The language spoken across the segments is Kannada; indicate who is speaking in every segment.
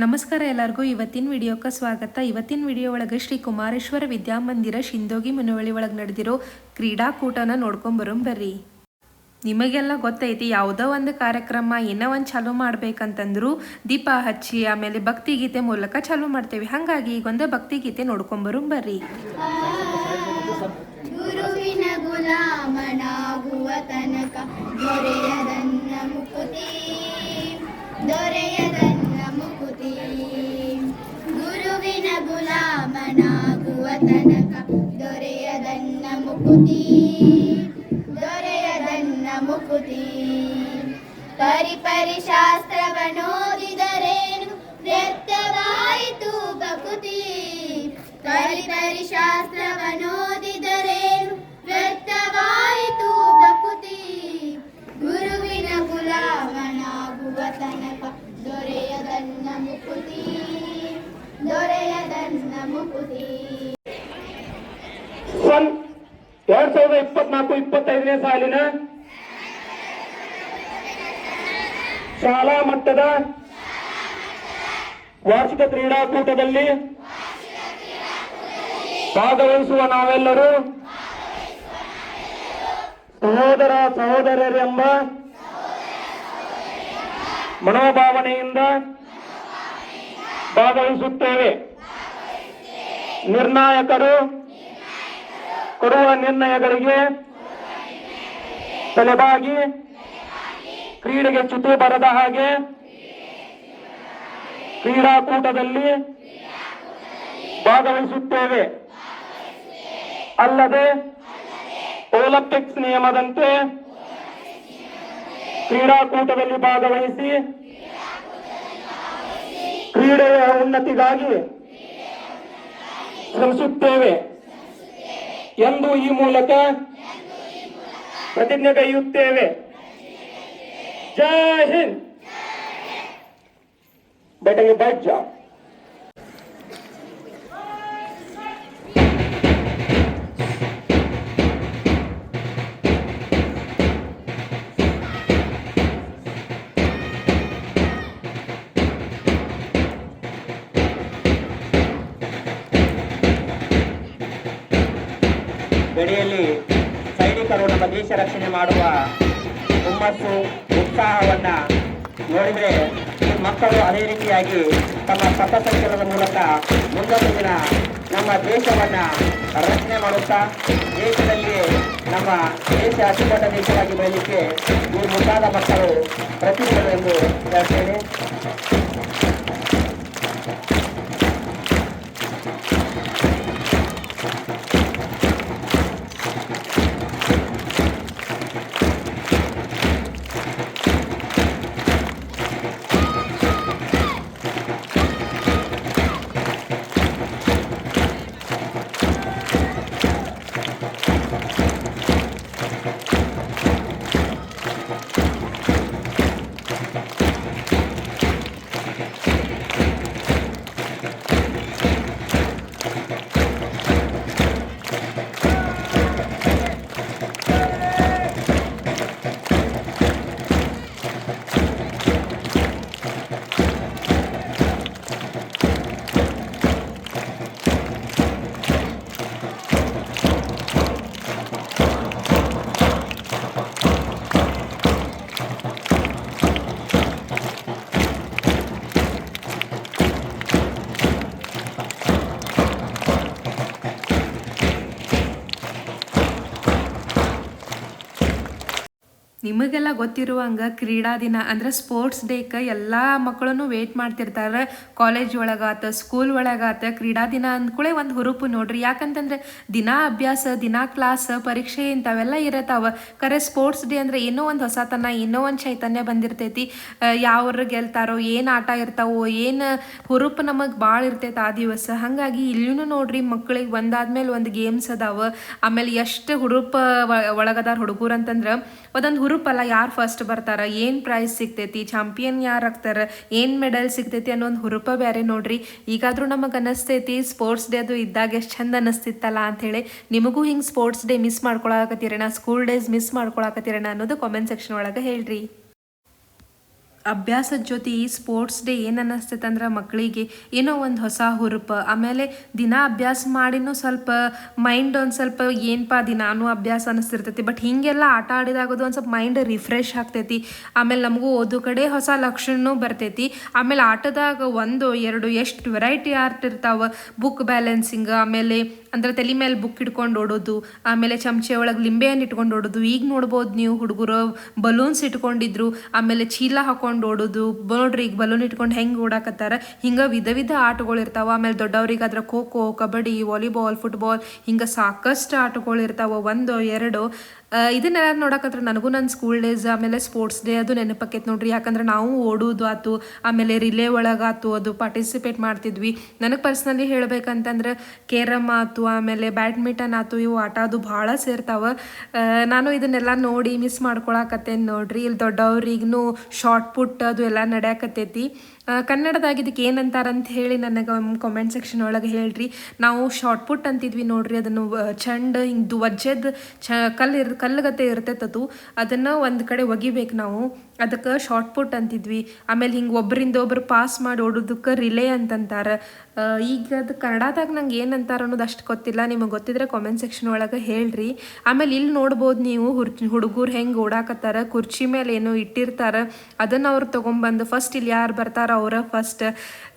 Speaker 1: ನಮಸ್ಕಾರ ಎಲ್ಲರಿಗೂ. ಇವತ್ತಿನ ವಿಡಿಯೋಕ್ಕೆ ಸ್ವಾಗತ. ಇವತ್ತಿನ ವಿಡಿಯೋ ಒಳಗೆ ಶ್ರೀ ಕುಮಾರೇಶ್ವರ ವಿದ್ಯಾಮಂದಿರ ಶಿಂದೋಗಿ ಮುನವಳ್ಳಿ ಒಳಗೆ ನಡೆದಿರೋ ಕ್ರೀಡಾಕೂಟನ ನೋಡ್ಕೊಂಬರೋಂ ಬರ್ರಿ. ನಿಮಗೆಲ್ಲ ಗೊತ್ತೈತಿ, ಯಾವುದೋ ಒಂದು ಕಾರ್ಯಕ್ರಮ ಏನೋ ಒಂದು ಚಾಲೂ ಮಾಡ್ಬೇಕಂತಂದ್ರು ದೀಪ ಹಚ್ಚಿ ಆಮೇಲೆ ಭಕ್ತಿಗೀತೆ ಮೂಲಕ ಚಾಲೂ ಮಾಡ್ತೇವೆ. ಹಾಗಾಗಿ ಈಗ ಒಂದು ಭಕ್ತಿಗೀತೆ ನೋಡ್ಕೊಂಬರೋಂ ಬರ್ರಿ.
Speaker 2: ಗುರುವಿನ ಗುಲಾಮನಾಗುವ ತನಕ ದೊರೆಯದನ್ನ ಮುಕುತಿ, ದೊರೆಯದನ್ನ ಮುಕುತಿ. ಗುರುವಿನ ಗುಲಾಮನಾಗುವ ತನಕ ದೊರೆಯದನ್ನ ಮುಕುತಿ, ದೊರೆಯದನ್ನ ಮುಕುತಿ. ಪರಿಪರಿ ಶಾಸ್ತ್ರವನ್ನೋದಿದರೇನು ವ್ಯರ್ಥವಾಯಿತು ಬಕುತಿ. ಪರಿಪರಿ ಶಾಸ್ತ್ರವನ್ನೋದಿದರೇನು ವ್ಯರ್ಥವಾಯಿತು ಬಕುತಿ. ಗುರುವಿನ ಗುಲಾಮನಾಗುವ ತನಕ ದೊರೆಯದನ್ನ ಮುಕುತಿ, ದೊರೆಯದನ್ನ ಮುಕುತಿ.
Speaker 3: 2024-25ನೇ ಸಾಲಿನ ಶಾಲಾ ಮಟ್ಟದ ವಾರ್ಷಿಕ ಕ್ರೀಡಾಕೂಟದಲ್ಲಿ ಭಾಗವಹಿಸುವ ನಾವೆಲ್ಲರೂ ಸಹೋದರ ಸಹೋದರರೆಂಬ ಮನೋಭಾವನೆಯಿಂದ ಭಾಗವಹಿಸುತ್ತೇವೆ. ನಿರ್ಣಾಯಕರು ಕೊಡುವ ನಿರ್ಣಯಗಳಿಗೆ ತಲೆಬಾಗಿ ಕ್ರೀಡೆಗೆ ಚ್ಯುತಿ ಬರದ ಹಾಗೆ ಕ್ರೀಡಾಕೂಟದಲ್ಲಿ ಭಾಗವಹಿಸುತ್ತೇವೆ. ಅಲ್ಲದೆ ಒಲಿಂಪಿಕ್ಸ್ ನಿಯಮದಂತೆ ಕ್ರೀಡಾಕೂಟದಲ್ಲಿ ಭಾಗವಹಿಸಿ ಕ್ರೀಡೆಯ ಉನ್ನತಿಗಾಗಿ ಶ್ರಮಿಸುತ್ತೇವೆ ಎಂದು ಈ ಮೂಲಕ ಪ್ರತಿಜ್ಞೆಗೈಯುತ್ತೇವೆ. ಜೈ ಹಿಂದ್. ಬೆಟಗೆ बैठ जाओ. ಗಡಿಯಲ್ಲಿ ಸೈನಿಕರು ನಮ್ಮ ದೇಶ ರಕ್ಷಣೆ ಮಾಡುವ ಹುಮ್ಮಸ್ಸು ಉತ್ಸಾಹವನ್ನ ನೋಡಿದರೆ ಮಕ್ಕಳು ಅದೇ ರೀತಿಯಾಗಿ ತಮ್ಮ ಪಥಸಂಚಲನದ ಮೂಲಕ ಮುಂದೊಂದು ದಿನ ನಮ್ಮ ದೇಶವನ್ನ ರಕ್ಷಣೆ ಮಾಡುತ್ತಾ ದೇಶದಲ್ಲಿ ನಮ್ಮ ದೇಶ ಅತಿದೊಡ್ಡ ದೇಶವಾಗಿ ಬೆಳಲಿಕ್ಕೆ ಈ ಮುಂದಾದ ಮಕ್ಕಳು ಪ್ರತಿನಿಧಿಗಳು ಎಂದು ಹೇಳ್ತೇನೆ.
Speaker 1: ನಿಮಗೆಲ್ಲ ಗೊತ್ತಿರುವಂಗೆ ಕ್ರೀಡಾ ದಿನ ಅಂದ್ರೆ ಸ್ಪೋರ್ಟ್ಸ್ ಡೇಕ್ಕೆ ಎಲ್ಲ ಮಕ್ಕಳನ್ನು ವೇಟ್ ಮಾಡ್ತಿರ್ತಾರೆ. ಕಾಲೇಜ್ ಒಳಗಾತ ಸ್ಕೂಲ್ ಒಳಗಾತ ಕ್ರೀಡಾ ದಿನ ಅಂದ್ಕೂಳೆ ಒಂದು ಹುರುಪು ನೋಡ್ರಿ. ಯಾಕಂತಂದ್ರೆ ದಿನ ಅಭ್ಯಾಸ, ದಿನ ಕ್ಲಾಸ್, ಪರೀಕ್ಷೆ ಇಂಥವೆಲ್ಲ ಇರತ್ತಾವ. ಕರೆ ಸ್ಪೋರ್ಟ್ಸ್ ಡೇ ಅಂದ್ರೆ ಏನೋ ಒಂದು ಹೊಸತನ, ಏನೋ ಒಂದು ಚೈತನ್ಯ ಬಂದಿರ್ತೈತಿ. ಯಾವ್ರು ಗೆಲ್ತಾರೋ, ಏನು ಆಟ ಇರ್ತಾವೋ, ಏನು ಹುರುಪು ನಮಗೆ ಭಾಳ ಇರ್ತೈತೆ ಆ ದಿವಸ. ಹಾಗಾಗಿ ಇಲ್ಲೂ ನೋಡ್ರಿ ಮಕ್ಕಳಿಗೆ ಒಂದಾದ್ಮೇಲೆ ಒಂದು ಗೇಮ್ಸ್ ಅದಾವ. ಆಮೇಲೆ ಎಷ್ಟು ಹುರುಪು ಒಳಗದಾರ ಹುಡುಗರು ಅಂತಂದ್ರೆ ಒಂದೊಂದು ಹುರುಪಲ್ಲ, ಯಾರು ಫಸ್ಟ್ ಬರ್ತಾರ, ಏನು ಪ್ರೈಸ್ ಸಿಗ್ತೈತಿ, ಚಾಂಪಿಯನ್ ಯಾರು ಆಗ್ತಾರ, ಏನು ಮೆಡಲ್ ಸಿಗ್ತೈತಿ ಅನ್ನೋ ಒಂದು ಹುರುಪ ಬೇರೆ ನೋಡ್ರಿ. ಈಗಾದರೂ ನಮಗೆ ಅನ್ನಿಸ್ತೈತಿ ಸ್ಪೋರ್ಟ್ಸ್ ಡೇ ಅದು ಇದ್ದಾಗ ಎಷ್ಟು ಚಂದ ಅನ್ನಿಸ್ತಿತ್ತಲ್ಲ ಅಂಥೇಳಿ. ನಿಮಗೂ ಹಿಂಗೆ ಸ್ಪೋರ್ಟ್ಸ್ ಡೇ ಮಿಸ್ ಮಾಡ್ಕೊಳಕತ್ತೀರೇನ, ಸ್ಕೂಲ್ ಡೇಸ್ ಮಿಸ್ ಮಾಡ್ಕೊಳಕತ್ತೀರೇನ ಅನ್ನೋದು ಕಾಮೆಂಟ್ ಸೆಕ್ಷನ್ ಒಳಗೆ ಹೇಳ್ರಿ. ಅಭ್ಯಾಸದ ಜೊತೆ ಈ ಸ್ಪೋರ್ಟ್ಸ್ ಡೇ ಏನು ಅನ್ನಿಸ್ತೈತೆ ಅಂದ್ರೆ ಮಕ್ಕಳಿಗೆ ಏನೋ ಒಂದು ಹೊಸ ಹುರುಪು. ಆಮೇಲೆ ದಿನ ಅಭ್ಯಾಸ ಮಾಡಿನೂ ಸ್ವಲ್ಪ ಮೈಂಡ್ ಒಂದು ಸ್ವಲ್ಪ ಏನಪ್ಪ ದಿನಾನು ಅಭ್ಯಾಸ ಅನ್ನಿಸ್ತಿರ್ತೈತಿ. ಬಟ್ ಹೀಗೆಲ್ಲ ಆಟ ಆಡಿದಾಗೋದು ಒಂದು ಸ್ವಲ್ಪ ಮೈಂಡ್ ರಿಫ್ರೆಶ್ ಆಗ್ತೈತಿ. ಆಮೇಲೆ ನಮಗೂ ಓದೋ ಕಡೆ ಹೊಸ ಲಕ್ಷಣನೂ ಬರ್ತೈತಿ. ಆಮೇಲೆ ಆಟದಾಗ 1 2 ಎಷ್ಟು ವೆರೈಟಿ ಆರ್ಟ್ ಇರ್ತಾವೆ. ಬುಕ್ ಬ್ಯಾಲೆನ್ಸಿಂಗ್, ಆಮೇಲೆ ಅಂದ್ರೆ ತಲೆ ಮೇಲೆ ಬುಕ್ ಇಟ್ಕೊಂಡು ಓಡೋದು, ಆಮೇಲೆ ಚಮಚೆ ಒಳಗೆ ಲಿಂಬೆಯನ್ನು ಇಟ್ಕೊಂಡು ಓಡೋದು. ಈಗ ನೋಡ್ಬೋದು ನೀವು ಹುಡುಗರು ಬಲೂನ್ಸ್ ಇಟ್ಕೊಂಡಿದ್ರು, ಆಮೇಲೆ ಚೀಲ ಹಾಕೊಂಡು ಓಡೋದು. ನೋಡ್ರಿ ಈಗ ಬಲೂನ್ ಇಟ್ಕೊಂಡು ಹೆಂಗೆ ಓಡಾಕತ್ತಾರ. ಹಿಂಗೆ ವಿಧ ಆಟಗಳು ಇರ್ತಾವೆ. ಆಮೇಲೆ ದೊಡ್ಡವ್ರಿಗೆ ಅದ್ರ ಖೋ ಖೋ, ಕಬಡ್ಡಿ, ವಾಲಿಬಾಲ್, ಫುಟ್ಬಾಲ್ ಹಿಂಗೆ ಸಾಕಷ್ಟು ಆಟಗಳು ಇರ್ತಾವೆ. 1 2 ಇದನ್ನೆಲ್ಲ ನೋಡಕತ್ರ ನನಗೂ ನನ್ನ ಸ್ಕೂಲ್ ಡೇಸ್ ಆಮೇಲೆ ಸ್ಪೋರ್ಟ್ಸ್ ಡೇ ಅದು ನೆನಪಕ್ಕೈತೆ ನೋಡ್ರಿ. ಯಾಕಂದ್ರೆ ನಾವು ಓಡೋದು ಆಯ್ತು, ಆಮೇಲೆ ರಿಲೇ ಒಳಗಾತು ಅದು ಪಾರ್ಟಿಸಿಪೇಟ್ ಮಾಡ್ತಿದ್ವಿ. ನನಗೆ ಪರ್ಸ್ನಲಿ ಹೇಳ್ಬೇಕಂತಂದ್ರೆ ಕೇರಮ್ ಆಯ್ತು, ಆಮೇಲೆ ಬ್ಯಾಡ್ಮಿಂಟನ್ ಆಯ್ತು, ಇವು ಆಟ ಅದು ಭಾಳ ಸೇರ್ತಾವೆ. ನಾನು ಇದನ್ನೆಲ್ಲ ನೋಡಿ ಮಿಸ್ ಮಾಡ್ಕೊಳಕತ್ತೇನೆ ನೋಡ್ರಿ. ಇಲ್ಲಿ ದೊಡ್ಡವ್ರಿಗೂ ಶಾರ್ಟ್ ಪುಟ್ ಅದು ಎಲ್ಲ ನಡೆಯಕತ್ತೈತಿ. ಕನ್ನಡದಾಗ ಇದಕ್ಕೆ ಏನಂತಾರಂತ ಹೇಳಿ ನನಗೆ ಕಾಮೆಂಟ್ ಸೆಕ್ಷನ್ ಒಳಗೆ ಹೇಳ್ರಿ. ನಾವು ಶಾರ್ಟ್ ಪುಟ್ ಅಂತಿದ್ವಿ ನೋಡ್ರಿ. ಅದನ್ನು ಚಂಡ್ ಹಿಂಗೆ ವಜ್ಜದ ಕಲ್ಲುಗತ್ತೆ ಇರ್ತೈತದು, ಅದನ್ನು ಒಂದು ಕಡೆ ಒಗಿಬೇಕು ನಾವು, ಅದಕ್ಕೆ ಶಾರ್ಟ್ ಪುಟ್ ಅಂತಿದ್ವಿ. ಆಮೇಲೆ ಹಿಂಗೆ ಒಬ್ಬರಿಂದ ಒಬ್ರು ಪಾಸ್ ಮಾಡಿ ಓಡೋದಕ್ಕೆ ರಿಲೇ ಅಂತಂತಾರೆ. ಈಗ ಅದು ಕನ್ನಡದಾಗ ನಂಗೆ ಏನಂತಾರೆ ಅನ್ನೋದು ಅಷ್ಟು ಗೊತ್ತಿಲ್ಲ. ನಿಮಗೆ ಗೊತ್ತಿದ್ರೆ ಕಾಮೆಂಟ್ ಸೆಕ್ಷನ್ ಒಳಗೆ ಹೇಳ್ರಿ. ಆಮೇಲೆ ಇಲ್ಲಿ ನೋಡ್ಬೋದು ನೀವು ಹುಡುಗರು ಹೆಂಗೆ ಓಡಾಕತ್ತಾರ. ಕುರ್ಚಿ ಮೇಲೆ ಏನೋ ಇಟ್ಟಿರ್ತಾರೆ, ಅದನ್ನು ಅವ್ರು ತೊಗೊಂಬಂದು ಫಸ್ಟ್ ಇಲ್ಲಿ ಯಾರು ಬರ್ತಾರ ಅವರ ಫಸ್ಟ್.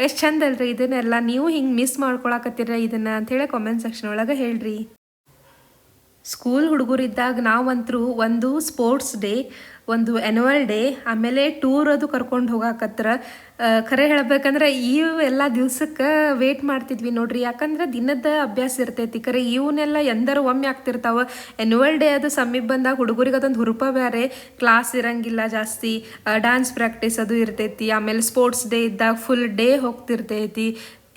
Speaker 1: ಎಷ್ಟು ಚಂದ ಅಲ್ರಿ ಇದನ್ನೆಲ್ಲ. ನೀವು ಹಿಂಗೆ ಮಿಸ್ ಮಾಡ್ಕೊಳಕತ್ತೀರ ಇದನ್ನು ಅಂಥೇಳಿ ಕಾಮೆಂಟ್ ಸೆಕ್ಷನ್ ಒಳಗೆ ಹೇಳ್ರಿ. ಸ್ಕೂಲ್ ಹುಡುಗರಿದ್ದಾಗ ನಾವಂತರೂ ಒಂದು ಸ್ಪೋರ್ಟ್ಸ್ ಡೇ, ಒಂದು ಆ್ಯನ್ಯುವಲ್ ಡೇ, ಆಮೇಲೆ ಟೂರ್ ಅದು ಕರ್ಕೊಂಡು ಹೋಗಾಕತ್ರ. ಖರೆ ಹೇಳ್ಬೇಕಂದ್ರೆ ಇವೆಲ್ಲ ದಿವ್ಸಕ್ಕೆ ವೇಟ್ ಮಾಡ್ತಿದ್ವಿ ನೋಡ್ರಿ. ಯಾಕಂದ್ರೆ ದಿನದ ಅಭ್ಯಾಸ ಇರ್ತೈತಿ. ಖರೆ ಇವನ್ನೆಲ್ಲ ಎಂದರ ಒಮ್ಮೆ ಆಗ್ತಿರ್ತಾವೆ. ಆ್ಯನ್ಯುವಲ್ ಡೇ ಅದು ಸಮೀಪ ಬಂದಾಗ ಹುಡುಗರಿಗೆ ಅದೊಂದು ಹುರುಪ ಬೇರೆ. ಕ್ಲಾಸ್ ಇರಂಗಿಲ್ಲ ಜಾಸ್ತಿ, ಡ್ಯಾನ್ಸ್ ಪ್ರಾಕ್ಟೀಸ್ ಅದು ಇರ್ತೈತಿ. ಆಮೇಲೆ ಸ್ಪೋರ್ಟ್ಸ್ ಡೇ ಇದ್ದಾಗ ಫುಲ್ ಡೇ ಹೋಗ್ತಿರ್ತೈತಿ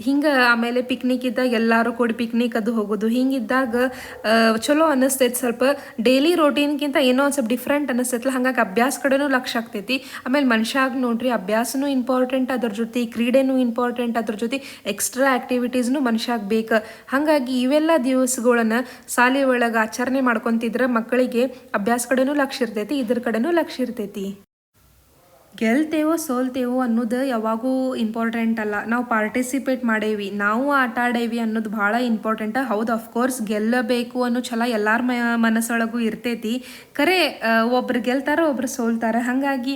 Speaker 1: ಹಿಂಗೆ. ಆಮೇಲೆ ಪಿಕ್ನಿಕ್ ಇದ್ದಾಗ ಎಲ್ಲರೂ ಕೂಡಿ ಪಿಕ್ನಿಕ್ ಅದು ಹೋಗೋದು. ಹಿಂಗಿದ್ದಾಗ ಚಲೋ ಅನ್ನಿಸ್ತೈತಿ. ಸ್ವಲ್ಪ ಡೈಲಿ ರೋಟೀನ್ಗಿಂತ ಏನೋ ಒಂದು ಸ್ವಲ್ಪ ಡಿಫ್ರೆಂಟ್ ಅನ್ನಿಸ್ತೈತಲ್ಲ, ಹಾಗಾಗಿ ಅಭ್ಯಾಸ ಕಡೆನೂ ಲಕ್ಷ ಆಗ್ತೈತಿ. ಆಮೇಲೆ ಮನುಷ್ಯಾಗ ನೋಡ್ರಿ ಅಭ್ಯಾಸನೂ ಇಂಪಾರ್ಟೆಂಟ್, ಅದ್ರ ಜೊತೆ ಕ್ರೀಡೆನೂ ಇಂಪಾರ್ಟೆಂಟ್, ಅದ್ರ ಜೊತೆ ಎಕ್ಸ್ಟ್ರಾ ಆ್ಯಕ್ಟಿವಿಟೀಸ್ನು ಮನುಷ್ಯಾಗ ಬೇಕು. ಹಾಗಾಗಿ ಇವೆಲ್ಲ ದಿವಸಗಳನ್ನ ಶಾಲೆ ಒಳಗೆ ಆಚರಣೆ ಮಾಡ್ಕೊತಿದ್ರೆ ಮಕ್ಕಳಿಗೆ ಅಭ್ಯಾಸ ಕಡೆನೂ ಲಕ್ಷ ಇರ್ತೈತಿ, ಇದ್ರ ಕಡೆನೂ ಲಕ್ಷ ಇರ್ತೈತಿ. ಗೆಲ್ತೇವೋ ಸೋಲ್ತೇವೋ ಅನ್ನೋದು ಯಾವಾಗೂ ಇಂಪಾರ್ಟೆಂಟ್ ಅಲ್ಲ. ನಾವು ಪಾರ್ಟಿಸಿಪೇಟ್ ಮಾಡೇವಿ, ನಾವು ಆಟ ಆಡೇವಿ ಅನ್ನೋದು ಭಾಳ ಇಂಪಾರ್ಟೆಂಟ. ಹೌದು, ಅಫ್ಕೋರ್ಸ್ ಗೆಲ್ಲಬೇಕು ಅನ್ನೋ ಛಲ ಎಲ್ಲರ ಮನಸ್ಸೊಳಗೂ ಇರ್ತೈತಿ. ಖರೆ ಒಬ್ರು ಗೆಲ್ತಾರೆ, ಒಬ್ರು ಸೋಲ್ತಾರೆ. ಹಾಗಾಗಿ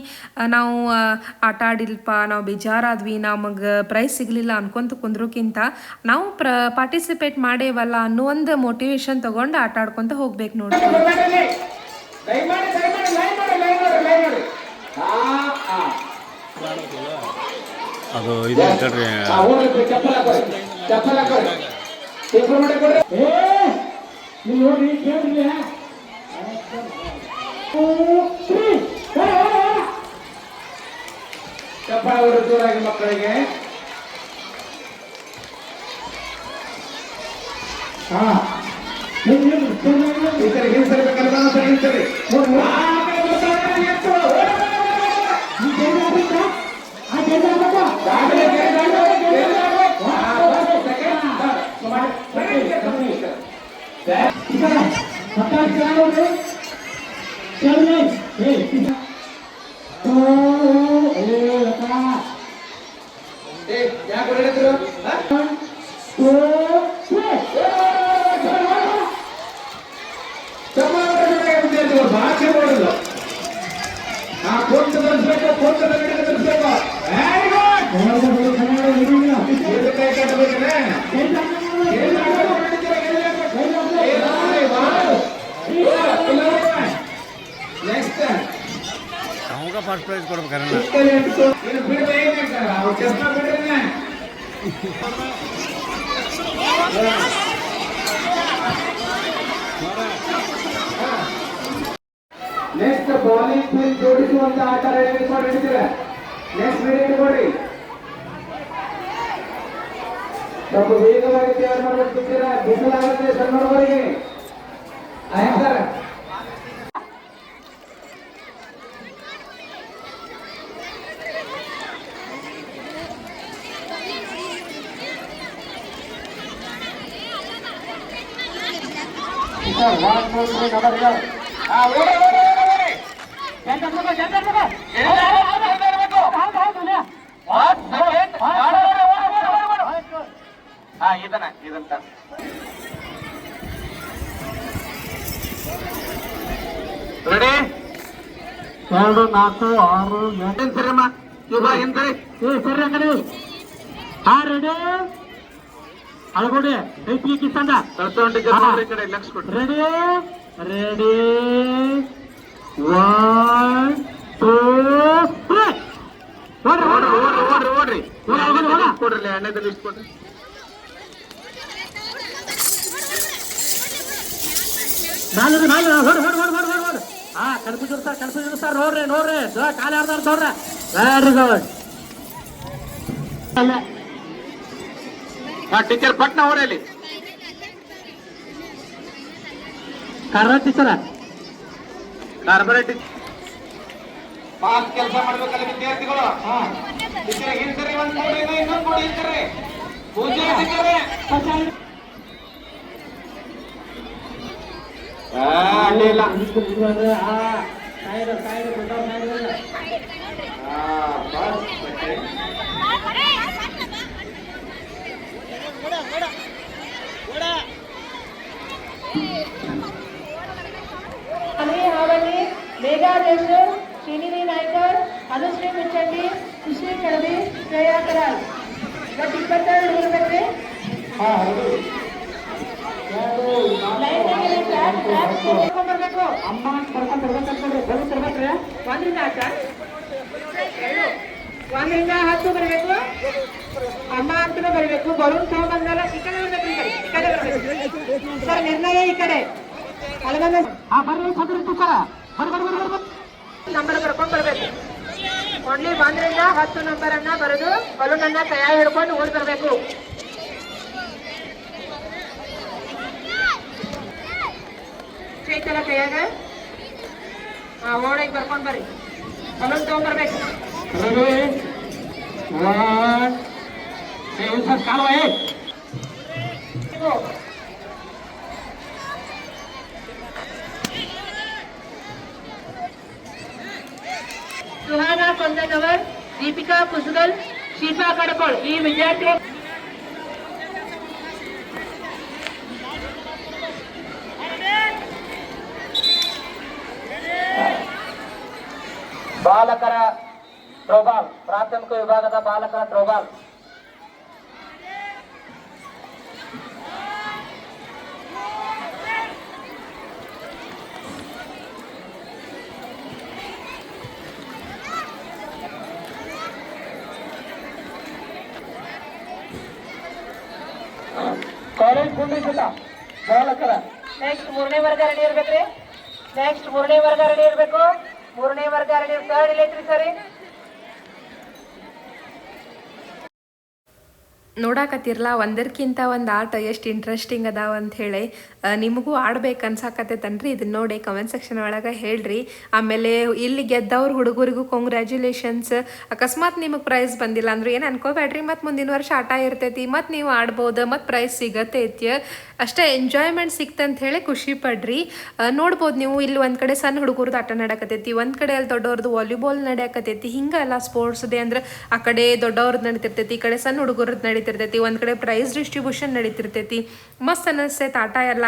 Speaker 1: ನಾವು ಆಟ ಆಡಿಲ್ಪ, ನಾವು ಬೇಜಾರಾದ್ವಿ, ನಮಗೆ ಪ್ರೈಸ್ ಸಿಗಲಿಲ್ಲ ಅನ್ಕೊಂತ ಕುಂದ್ರೋಕ್ಕಿಂತ ನಾವು ಪಾರ್ಟಿಸಿಪೇಟ್ ಮಾಡೇವಲ್ಲ ಅನ್ನೋ ಒಂದು ಮೋಟಿವೇಶನ್ ತೊಗೊಂಡು ಆಟ ಆಡ್ಕೊತ ಹೋಗ್ಬೇಕು ನೋಡಿ.
Speaker 4: ಅದು ಇದು ಹೇಳ್ರಿ
Speaker 3: ಚಪ್ಪಾಳೆ ಜೋರಾಗಿ ಮಕ್ಕಳಿಗೆ. ಭಾಷೆ ನೋಡಿಲ್ಲ
Speaker 4: ನಮ್ಗೆ ಫಸ್ಟ್ ಪ್ರೈಸ್ ಕೊಡ್ಬೇಕಲ್ಲ.
Speaker 3: ನೆಕ್ಸ್ಟ್ ಬಾಲಿಂಗ್ ಪಿನ್ ಜೋಡಿಸುವಂತ ಆಟ ರೆಡಿ ಮಾಡಿ ಹಿಡಿತೀರ. ನೆಕ್ಸ್ಟ್ ಮಿನಿಟ್ ಕೊಡಿ. ಸ್ವಲ್ಪ ವೇಗವಾಗಿ ತಯಾರು ಮಾಡಬೇಕಿದ್ದೀರಾ, ಬಿಸಿಲಾಗುತ್ತೆ ಸಣ್ಣವರಿಗೆ. ಆಯ್ತಾರೆ ರೆಡಿ 2 4 6 7 ಸರಿಯಮ್ಮ ಇವ ಎಂದ್ರಿ ಸರಿ ಆ ಕಡೆ ಹಾ ರೆಡಿ ಅಳಗೋಡಿ ಐತಿ ಕಿತ್ತಂದ ಕಡೆ ಲಕ್ಷ ಕೊಡಿ ರೆಡಿ ರೆಡಿ 1 2 ಓಡ್ರಿ ಕೊಡ್ರಿ ಎಣ್ಣೆದಲ್ಲಿ ಇಷ್ಟು ಕೊಡ್ರಿ ಹಾ ಕನ್ಫ್ಯೂಸ್ ಸರ್ ನೋಡ್ರಿ ಕಾಲ ಯಾರ್ದಾರ ನೋಡ್ರಿ ವೆರಿ ಗುಡ್ ಟೀಚರ್ ಪಟ್ನ ಹೊಡೆಯಲಿ ಕನ್ನಡ ಟೀಚರ ಕಾರ್ಬೊರೇಟ್ ಫಾಸ್ಟ್ ಕೆಲಸ ಮಾಡ್ಬೇಕಲ್ಲ ವಿದ್ಯಾರ್ಥಿಗಳು ಹಿಂದ್ರಿ ಒಂದ್ ನೋಡಿ ಇನ್ನೊಂದು ನೋಡಿ ಹಿಂದ್ರಿ ಪೂಜೆ ಅಡ್ಡಿಲ್ಲ
Speaker 5: ಹಾವಳಿ ಮೇಘಾ ದೇಶ್ಮುಖ್ ಶ್ರೀನಿಧಿ ನಾಯ್ಕರ್ ಅನುಶ್ರೀ ಮುಚ್ಚಂಡಿ ಖುಷಿ ಕಳವಿ ಶ್ರೇಯಾ ಕರಾಳ್ ಒಟ್ಟು 22 ಇರಬೇಕ್ರಿ ಬರ್ಬೇಕು ಅಮ್ಮ ಬರ್ಬೇಕ್ರಿ 1 ರಿಂದ 10 ಬರಬೇಕು ಅಮ್ಮ ಅಂತ ಬರಬೇಕು ಬಲೂನ್ ತಗೊಂಡ್ಬಂದಲ್ಲ ಈ ಕಡೆ ಬರ್ಬೇಕು ಸರ್ ನಿರ್ಣಯ ಈ ಕಡೆ ನಂಬರ್ ಬರ್ಕೊಂಡ್ ಬರ್ಬೇಕು ಓನ್ಲಿ 1 ರಿಂದ 10 ನಂಬರ್ ಅನ್ನ ಬರೆದು ಬಲೂನ್ ಅನ್ನ ಕೈಯಾಗಿ ಹಿಡ್ಕೊಂಡು ಓಡ್ ಬರ್ಬೇಕು ಚೈತಲ ಕೈಯಾಗ ಓಡಾಗಿ ಬರ್ಕೊಂಡ್ ಬರ್ರಿ ಬಲೂನ್ ತಗೊಂಡ್ಬರ್ಬೇಕು ಸುಹಾನಾ ಕೊಂದಗವರ್ ದೀಪಿಕಾ ಕುಸುಗಲ್ ಶಿಫಾ ಕಡಕೋಳ್ ಈ ವಿದ್ಯಾರ್ಥಿ
Speaker 3: ಬಾಲಕರ ಥ್ರೋಬಾಲ್ ಪ್ರಾಥಮಿಕ ವಿಭಾಗದ ಬಾಲಕರ ಥ್ರೋಬಾಲ್ ಕಾಲೇಜ್ ಗುಂಡಿಸಿಲ್ಲ ಬಾಲಕರ
Speaker 5: ನೆಕ್ಸ್ಟ್ 3ನೇ ವರ್ಗ ರೆಡಿ ಇರ್ಬೇಕ್ರಿ ನೆಕ್ಸ್ಟ್ 3ನೇ ವರ್ಗ ರೆಡಿ ಇರ್ಬೇಕು 3ನೇ ವರ್ಗ ರೆಡಿ ಥರ್ಡ್ ಇಲ್ಲೈತ್ರಿ ಸರಿ
Speaker 1: ನೋಡಾಕತ್ತಿರಲ್ಲ ಒಂದರ್ಕಿಂತ ಒಂದು ಆಟ ಎಷ್ಟು ಇಂಟ್ರೆಸ್ಟಿಂಗ್ ಅದಾವ ಅಂತ ಹೇಳಿ ನಿಮಗೂ ಆಡ್ಬೇಕು ಅನ್ಸಾಕತ್ತೈತನ್ರಿ ಇದನ್ನ ನೋಡಿ ಕಮೆಂಟ್ ಸೆಕ್ಷನ್ ಒಳಗೆ ಹೇಳ್ರಿ ಆಮೇಲೆ ಇಲ್ಲಿ ಗೆದ್ದವ್ರ ಹುಡುಗರಿಗೂ ಕಂಗ್ರ್ಯಾಚುಲೇಷನ್ಸ್ ಅಕಸ್ಮಾತ್ ನಿಮಗೆ ಪ್ರೈಸ್ ಬಂದಿಲ್ಲ ಅಂದ್ರೆ ಏನು ಅನ್ಕೋಬೇಡ್ರಿ ಮತ್ತು ಮುಂದಿನ ವರ್ಷ ಆಟ ಇರ್ತೈತಿ ಮತ್ತು ನೀವು ಆಡ್ಬೋದು ಮತ್ತು ಪ್ರೈಸ್ ಸಿಗತೈತಿ ಅಷ್ಟೇ ಎಂಜಾಯ್ಮೆಂಟ್ ಸಿಕ್ತಂತ ಹೇಳಿ ಖುಷಿ ಪಡ್ರಿ ನೋಡ್ಬೋದು ನೀವು ಇಲ್ಲಿ ಒಂದು ಕಡೆ ಸಣ್ಣ ಹುಡುಗರದ್ದು ಆಟ ನಡಕತ್ತೈತಿ ಒಂದು ಕಡೆ ಅಲ್ಲಿ ದೊಡ್ಡವ್ರದ್ದು ವಾಲಿಬಾಲ್ ನಡೆಯಕತ್ತೈತಿ ಹಿಂಗೆಲ್ಲ ಸ್ಪೋರ್ಟ್ಸ್ ಡೇ ಅಂದ್ರೆ ಆ ಕಡೆ ದೊಡ್ಡವ್ರದ್ದು ನಡೀತಿರ್ತೈತಿ ಈ ಕಡೆ ಸಣ್ಣ ಹುಡುಗರದ್ದು ನಡೀತಿರ್ತೈತಿ ಒಂದು ಕಡೆ ಪ್ರೈಸ್ ಡಿಸ್ಟ್ರಿಬ್ಯೂಷನ್ ನಡೀತಿರ್ತೈತಿ ಮಸ್ತ್ ಅನ್ನಿಸ್ತೈತೆ ಆಟ ಎಲ್ಲ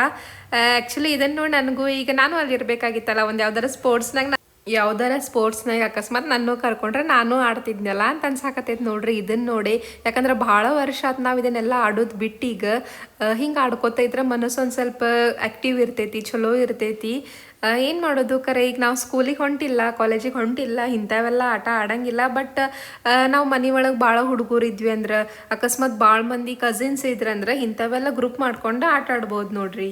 Speaker 1: ಆ್ಯಕ್ಚುಲಿ ಇದನ್ನು ನೋಡಿ ನನಗೂ ಈಗ ನಾನು ಅಲ್ಲಿ ಇರಬೇಕಾಗಿತ್ತಲ್ಲ ಒಂದು ಯಾವ್ದಾರ ಸ್ಪೋರ್ಟ್ಸ್ನಾಗ ಅಕಸ್ಮಾತ್ ನಾನು ಕರ್ಕೊಂಡ್ರೆ ನಾನು ಆಡ್ತಿದ್ನಲ್ಲ ಅಂತ ಅನ್ಸಾಕತ್ತೈತೆ ನೋಡ್ರಿ ಇದನ್ನ ನೋಡಿ ಯಾಕಂದ್ರೆ ಭಾಳ ವರ್ಷ ಆತು ನಾವು ಇದನ್ನೆಲ್ಲ ಆಡೋದು ಬಿಟ್ಟು ಈಗ ಹಿಂಗೆ ಆಡ್ಕೋತಾ ಇದ್ರೆ ಮನಸ್ಸು ಒಂದು ಸ್ವಲ್ಪ ಆ್ಯಕ್ಟಿವ್ ಇರ್ತೈತಿ ಚಲೋ ಇರ್ತೈತಿ ಏನು ಮಾಡೋದು ಕರೆ ಈಗ ನಾವು ಸ್ಕೂಲಿಗೆ ಹೊಂಟಿಲ್ಲ ಕಾಲೇಜಿಗೆ ಹೊಂಟಿಲ್ಲ ಇಂಥವೆಲ್ಲ ಆಟ ಆಡಂಗಿಲ್ಲ ಬಟ್ ನಾವು ಮನೆ ಒಳಗೆ ಭಾಳ ಹುಡುಗರು ಇದ್ವಿ ಅಂದ್ರೆ ಅಕಸ್ಮಾತ್ ಭಾಳ ಮಂದಿ ಕಸಿನ್ಸ್ ಇದ್ರಂದ್ರೆ ಇಂಥವೆಲ್ಲ ಗ್ರೂಪ್ ಮಾಡ್ಕೊಂಡು ಆಟ ಆಡ್ಬೋದು ನೋಡ್ರಿ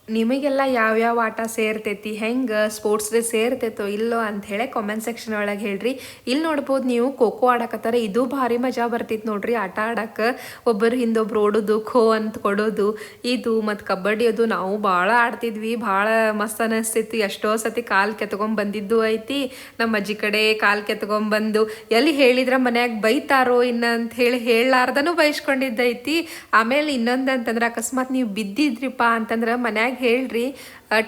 Speaker 1: ನಿಮಗೆಲ್ಲ ಯಾವ್ಯಾವ ಆಟ ಸೇರ್ತೈತಿ ಹೆಂಗೆ ಸ್ಪೋರ್ಟ್ಸ್ ಡೇ ಸೇರ್ತೈತೋ ಇಲ್ಲೋ ಅಂತ ಹೇಳಿ ಕಾಮೆಂಟ್ ಸೆಕ್ಷನ್ ಒಳಗೆ ಹೇಳ್ರಿ ಇಲ್ಲಿ ನೋಡ್ಬೋದು ನೀವು ಖೋಖೋ ಆಡಕತ್ತಾರೆ ಇದು ಭಾರಿ ಮಜಾ ಬರ್ತೈತಿ ನೋಡ್ರಿ ಆಟ ಆಡಕ್ಕೆ ಒಬ್ಬರು ಹಿಂದೊಬ್ರು ಓಡೋದು ಖೋ ಅಂತ ಕೊಡೋದು ಇದು ಮತ್ತು ಕಬಡ್ಡಿ ಅದು ನಾವು ಭಾಳ ಆಡ್ತಿದ್ವಿ ಭಾಳ ಮಸ್ತ್ ಅನ್ನಿಸ್ತೈತಿ ಎಷ್ಟೋ ಸತಿ ಕಾಲು ಕೆತ್ಕೊಂಡ್ಬಂದಿದ್ದು ಐತಿ ನಮ್ಮ ಅಜ್ಜಿ ಕಡೆ ಕಾಲು ಕೆತ್ಕೊಂಡ್ಬಂದು ಎಲ್ಲಿ ಹೇಳಿದ್ರೆ ಮನ್ಯಾಗ ಬೈತಾರೋ ಇನ್ನು ಅಂತ ಹೇಳಿ ಹೇಳಲಾರ್ದನೂ ಬೈಸ್ಕೊಂಡಿದ್ದೈತಿ ಆಮೇಲೆ ಇನ್ನೊಂದು ಅಂತಂದ್ರೆ ಅಕಸ್ಮಾತ್ ನೀವು ಬಿದ್ದಿದ್ರಿಪ್ಪ ಅಂತಂದ್ರೆ ಮನ್ಯಾಗ ಹೇಳ್ರಿ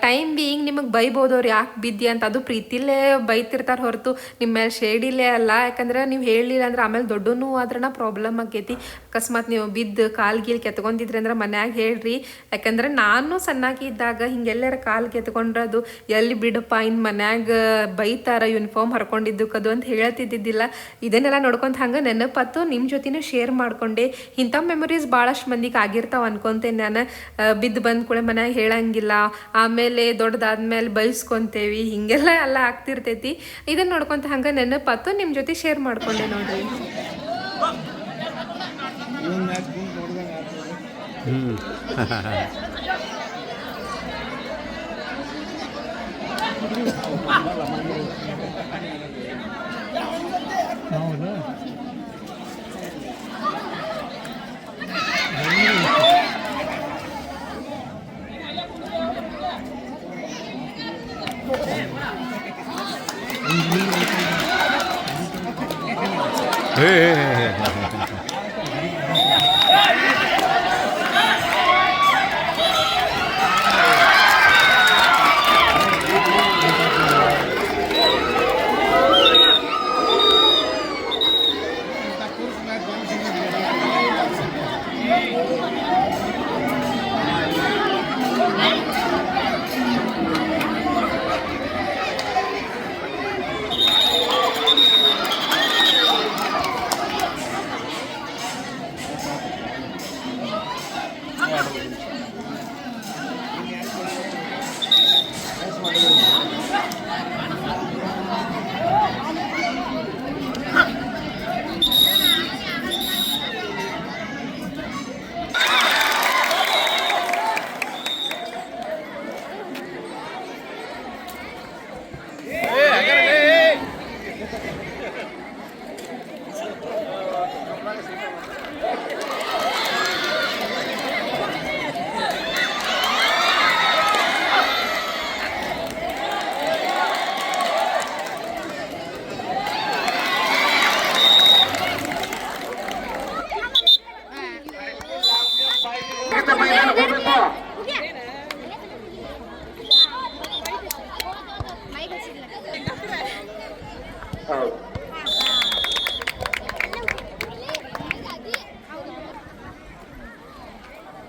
Speaker 1: ಟೈಮ್ ಬೀಯಿಂಗ್ ನಿಮಗೆ ಬೈಬೋದು ಅವ್ರು ಯಾಕೆ ಬಿದ್ದಿ ಅಂತ, ಅದು ಪ್ರೀತಿಲೇ ಬೈತಿರ್ತಾರೆ ಹೊರತು ನಿಮ್ಮ ಮೇಲೆ ಶೇಡಿಲೇ ಅಲ್ಲ. ಯಾಕಂದ್ರೆ ನೀವು ಹೇಳಿಲ್ಲ ಅಂದ್ರೆ ಆಮೇಲೆ ದೊಡ್ಡನೂ ಆದ್ರನ ಪ್ರಾಬ್ಲಮ್ ಆಕೈತಿ. ಅಕಸ್ಮಾತ್ ನೀವು ಬಿದ್ದು ಕಾಲು ಗೀಲ್ ಕೆತ್ಕೊಂಡಿದ್ರಿ ಅಂದ್ರೆ ಮನ್ಯಾಗ ಹೇಳ್ರಿ. ಯಾಕಂದ್ರೆ ನಾನು ಸಣ್ಣಾಗಿ ಇದ್ದಾಗ ಹಿಂಗೆಲ್ಲರ ಕಾಲು ಕೆತ್ಕೊಂಡ್ರದು ಎಲ್ಲಿ ಬಿಡಪ್ಪ ಇನ್ನು ಮನ್ಯಾಗ ಬೈತಾರ ಯೂನಿಫಾರ್ಮ್ ಹರ್ಕೊಂಡಿದ್ದಕ್ಕದು ಅಂತ ಹೇಳ್ತಿದ್ದಿದ್ದಿಲ್ಲ. ಇದನ್ನೆಲ್ಲ ನೋಡ್ಕೊಂತ ಹಂಗೆ ನೆನಪತ್ತು ನಿಮ್ಮ ಜೊತೆನೂ ಶೇರ್ ಮಾಡ್ಕೊಂಡೆ. ಇಂಥ ಮೆಮೊರೀಸ್ ಭಾಳಷ್ಟು ಮಂದಿಗೆ ಆಗಿರ್ತಾವೆ ಅನ್ಕೊಂತೇನೆ ನಾನು. ಬಿದ್ದು ಬಂದ ಕೂಡ ಮನ್ಯಾಗ ಹೇಳಂಗಿಲ್ಲ, ಆಮೇಲೆ ದೊಡ್ಡದಾದ್ಮೇಲೆ ಬೈಸ್ಕೊಂತೇವಿ, ಹಿಂಗೆಲ್ಲ ಎಲ್ಲ ಆಗ್ತಿರ್ತೈತಿ. ಇದನ್ನ ನೋಡ್ಕೊಂತ ಹಂಗೆ ನೆನಪತ್ತು ನಿಮ್ಮ ಜೊತೆ ಶೇರ್ ಮಾಡ್ಕೊಂಡೆ ನೋಡ್ರಿ.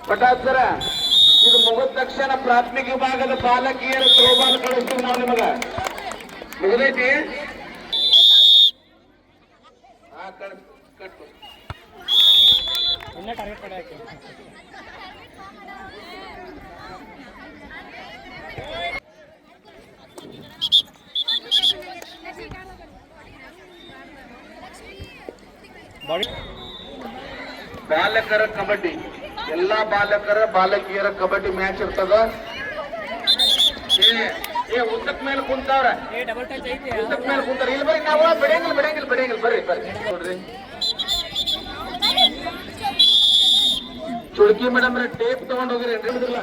Speaker 3: ಪಟಾಸರ ಇದು ಮುಗಿದ ತಕ್ಷಣ ಪ್ರಾಥಮಿಕ ವಿಭಾಗದ ಬಾಲಕಿಯರ ಥ್ರೋಬಾಲ್ ಕಳಿಸ್ತೀವಿ ನಾವು ನಿಮಗ. ಮುಗಿದೈತಿ? ಕಟ್ಟು ಬಾಲಕರ ಕಬಡ್ಡಿ, ಎಲ್ಲಾ ಬಾಲಕರ ಬಾಲಕಿಯರ ಕಬಡ್ಡಿ ಮ್ಯಾಚ್ ಇರ್ತದ. ಉದ್ದಕ್ ಮೇಲೆ ಕುಂತಾವ್ರ, ಉದ್ದಕ್ ಮೇಲೆ ಕುಂತಾರ. ಇಲ್ಲಿ ಬರ್ರಿ, ನಾವು ಬಿಡಂಗಿಲ್ಲ ಬರ್ರಿ ನೋಡ್ರಿ. ಚುಳ್ಕಿ ಮೇಡಮ್ ಟೇಪ್ ತಗೊಂಡ್ ಹೋಗಿರಿ ಏನ್ರಿಲ್ಲ?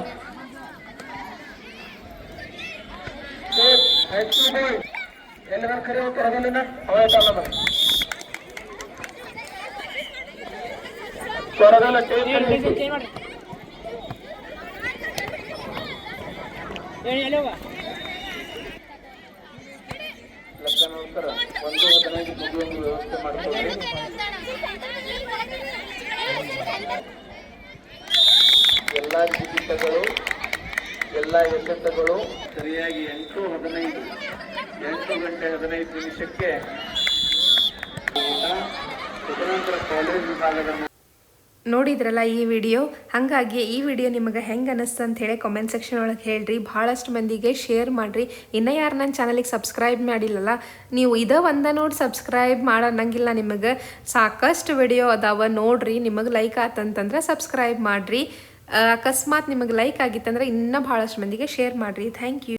Speaker 3: ಎಲ್ಲ ಖರೆ ಹೋಗ್ತಾರೆ ಅದನ್ನ ಅವತ್ತಲ್ಲ ಸ್ವರದಲ್ಲ ಟೇಪ್ ಲೆಕ್ಕನೋಸ್ಕರ 1:15 ಮುಗಿಯುವ ವ್ಯವಸ್ಥೆ ಮಾಡ್ಕೊಳ್ಳಿ. ಎಲ್ಲಾ ಚಿಕಿತ್ಸೆಗಳು, ಎಲ್ಲಾ ಎಸೆತಗಳು ಸರಿಯಾಗಿ 8 ಗಂಟೆ 15 ನಿಮಿಷಕ್ಕೆ ತದನಂತರ ಕಾಲೇಜ್ ವಿಭಾಗದ
Speaker 1: ನೋಡಿದ್ರಲ್ಲ ಈ ವಿಡಿಯೋ. ಹಾಗಾಗಿ ಈ ವಿಡಿಯೋ ನಿಮಗೆ ಹೆಂಗೆ ಅನ್ನಿಸ್ತು ಅಂತ ಹೇಳಿ ಕಾಮೆಂಟ್ ಸೆಕ್ಷನ್ ಒಳಗೆ ಹೇಳ್ರಿ. ಭಾಳಷ್ಟು ಮಂದಿಗೆ ಶೇರ್ ಮಾಡಿರಿ. ಇನ್ನೂ ಯಾರು ನನ್ನ ಚಾನಲಿಗೆ ಸಬ್ಸ್ಕ್ರೈಬ್ ಮಾಡಿಲ್ಲಲ್ಲ, ನೀವು ಇದೇ ಒಂದ ನೋಡಿ ಸಬ್ಸ್ಕ್ರೈಬ್ ಮಾಡನ್ನಂಗಿಲ್ಲ. ನಿಮಗೆ ಸಾಕಷ್ಟು ವಿಡಿಯೋ ಅದಾವ ನೋಡ್ರಿ. ನಿಮಗೆ ಲೈಕ್ ಆತಂತಂದ್ರೆ ಸಬ್ಸ್ಕ್ರೈಬ್ ಮಾಡಿರಿ. ಅಕಸ್ಮಾತ್ ನಿಮಗೆ ಲೈಕ್ ಆಗಿತ್ತಂದ್ರೆ ಇನ್ನೂ ಭಾಳಷ್ಟು ಮಂದಿಗೆ ಶೇರ್ ಮಾಡಿರಿ. Thank you.